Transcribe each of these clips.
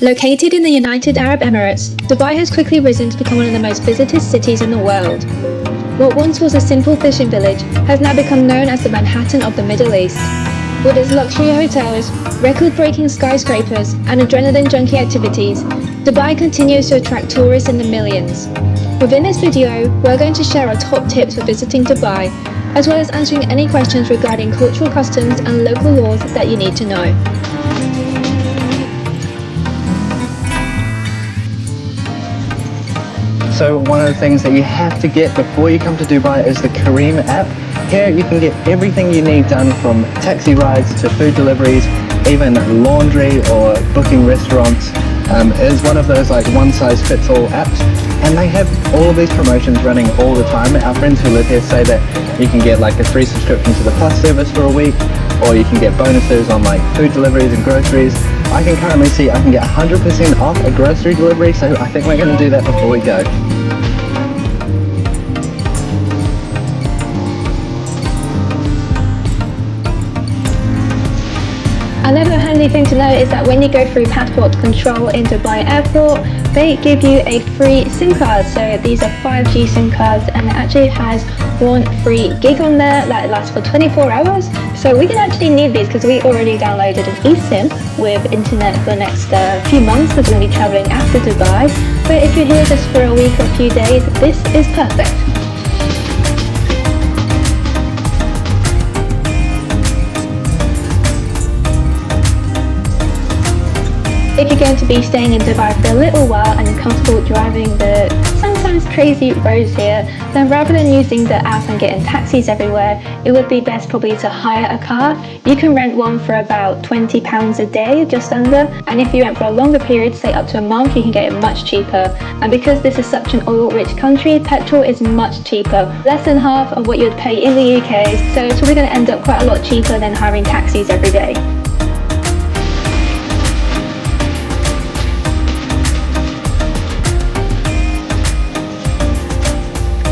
Located in the United Arab Emirates, Dubai has quickly risen to become one of the most visited cities in the world. What once was a simple fishing village has now become known as the Manhattan of the Middle East. With its luxury hotels, record-breaking skyscrapers, and adrenaline junkie activities, Dubai continues to attract tourists in the millions. Within this video, we're going to share our top tips for visiting Dubai, as well as answering any questions regarding cultural customs and local laws that you need to know. So one of the things that you have to get before you come to Dubai is the Careem app. Here you can get everything you need done, from taxi rides to food deliveries, even laundry or booking restaurants. It is one of those like one-size-fits-all apps, and they have all of these promotions running all the time. Our friends who live here say that you can get like a free subscription to the Plus service for a week, or you can get bonuses on like food deliveries and groceries. I can currently see I can get 100% off a grocery delivery, so I think we're going to do that before we go. Another handy thing to know is that when you go through passport control in Dubai airport, they give you a free SIM card. So these are 5G SIM cards, and it actually has one free gig on there that lasts for 24 hours. So we can actually need these because we already downloaded an eSIM with internet for the next few months because we're going to be traveling after Dubai. But if you're here just for a week or a few days, this is perfect. If you're going to be staying in Dubai for a little while and you're comfortable driving the sometimes crazy roads here, then rather than using the app and getting taxis everywhere, it would be best probably to hire a car. You can rent one for about £20 a day, just under, and if you rent for a longer period, say up to a month, you can get it much cheaper. And because this is such an oil-rich country, petrol is much cheaper, less than half of what you'd pay in the UK, so it's probably going to end up quite a lot cheaper than hiring taxis every day.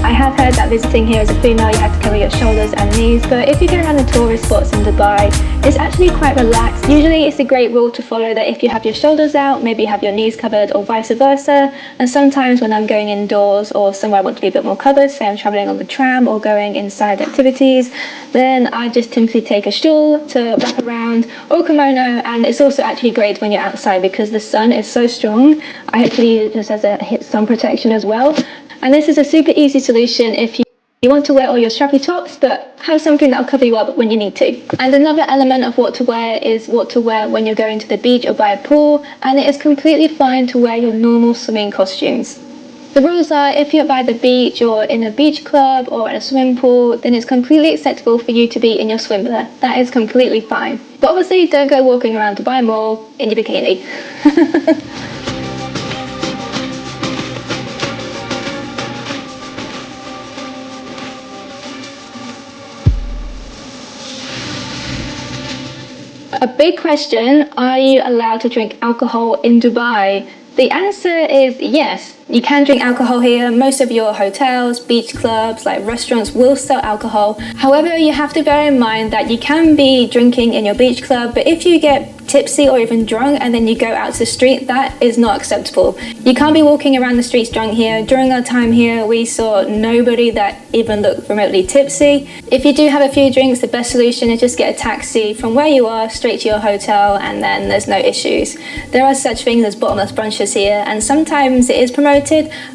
I have heard that visiting here as a female you have to cover your shoulders and knees, but if you go around the tourist spots in Dubai, it's actually quite relaxed. Usually it's a great rule to follow that if you have your shoulders out, maybe have your knees covered or vice versa. And sometimes when I'm going indoors or somewhere I want to be a bit more covered, say I'm traveling on the tram or going inside activities, then I just simply take a shawl to wrap around or kimono. And it's also actually great when you're outside because the sun is so strong. I actually use this as a sun protection as well. And this is a super easy solution if you want to wear all your strappy tops, but have something that'll cover you up when you need to. And another element of what to wear is what to wear when you're going to the beach or by a pool, and it is completely fine to wear your normal swimming costumes. The rules are, if you're by the beach or in a beach club or at a swimming pool, then it's completely acceptable for you to be in your swimwear. That is completely fine. But obviously don't go walking around Dubai Mall in your bikini. A big question, are you allowed to drink alcohol in Dubai? The answer is yes. You can drink alcohol here. Most of your hotels, beach clubs, like restaurants will sell alcohol. However, you have to bear in mind that you can be drinking in your beach club, but if you get tipsy or even drunk and then you go out to the street, that is not acceptable. You can't be walking around the streets drunk here. During our time here, we saw nobody that even looked remotely tipsy. If you do have a few drinks, the best solution is just get a taxi from where you are straight to your hotel, and then there's no issues. There are such things as bottomless brunches here, and sometimes it is promoted.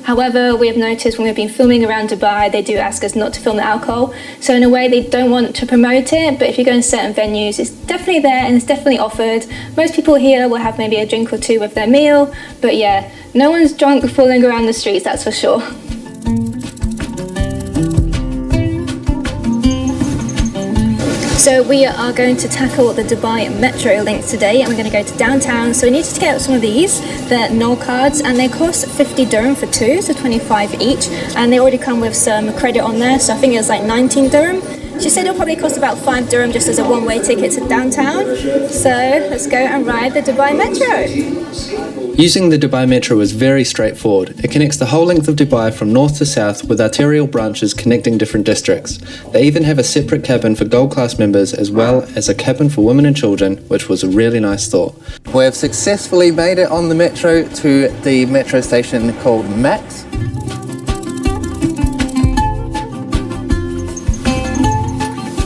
However, we have noticed when we've been filming around Dubai, they do ask us not to film the alcohol. So in a way, they don't want to promote it, but if you go in certain venues, it's definitely there and it's definitely offered. Most people here will have maybe a drink or two with their meal, but yeah, no one's drunk fooling around the streets, that's for sure. So we are going to tackle the Dubai Metro link today, and we're going to go to downtown. So we need to get some of these. They're Noor cards, and they cost 50 dirham for two, so 25 each. And they already come with some credit on there, so I think it's like 19 dirham. She said it'll probably cost about 5 dirham just as a one-way ticket to downtown. So let's go and ride the Dubai Metro. Using the Dubai Metro is very straightforward. It connects the whole length of Dubai from north to south with arterial branches connecting different districts. They even have a separate cabin for gold class members as well as a cabin for women and children, which was a really nice thought. We have successfully made it on the metro to the metro station called Max.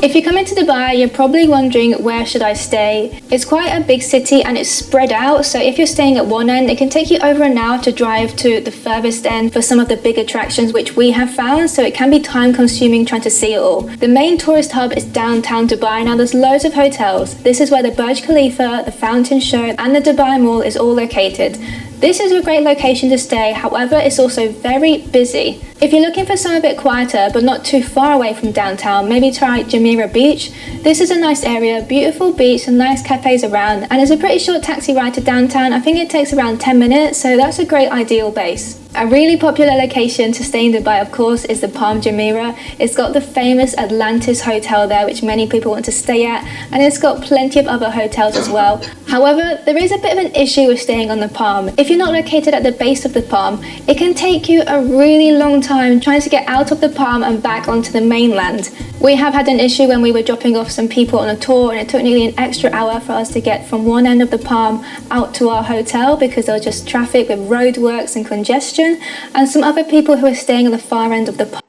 If you come into Dubai, you're probably wondering where should I stay. It's quite a big city and it's spread out, so if you're staying at one end, it can take you over an hour to drive to the furthest end for some of the big attractions which we have found, so it can be time consuming trying to see it all. The main tourist hub is downtown Dubai. Now there's loads of hotels. This is where the Burj Khalifa, the Fountain Show and the Dubai Mall is all located. This is a great location to stay, however it's also very busy. If you're looking for something a bit quieter but not too far away from downtown, maybe try Jumeirah Beach. This is a nice area, beautiful beach and nice cafes around, and it's a pretty short taxi ride to downtown. I think it takes around 10 minutes, so that's a great ideal base. A really popular location to stay in Dubai, of course, is the Palm Jumeirah. It's got the famous Atlantis Hotel there, which many people want to stay at, and it's got plenty of other hotels as well. However, there is a bit of an issue with staying on the Palm. If you're not located at the base of the Palm, it can take you a really long time trying to get out of the Palm and back onto the mainland. We have had an issue when we were dropping off some people on a tour, and it took nearly an extra hour for us to get from one end of the Palm out to our hotel because there was just traffic with roadworks and congestion, and some other people who were staying on the far end of the Palm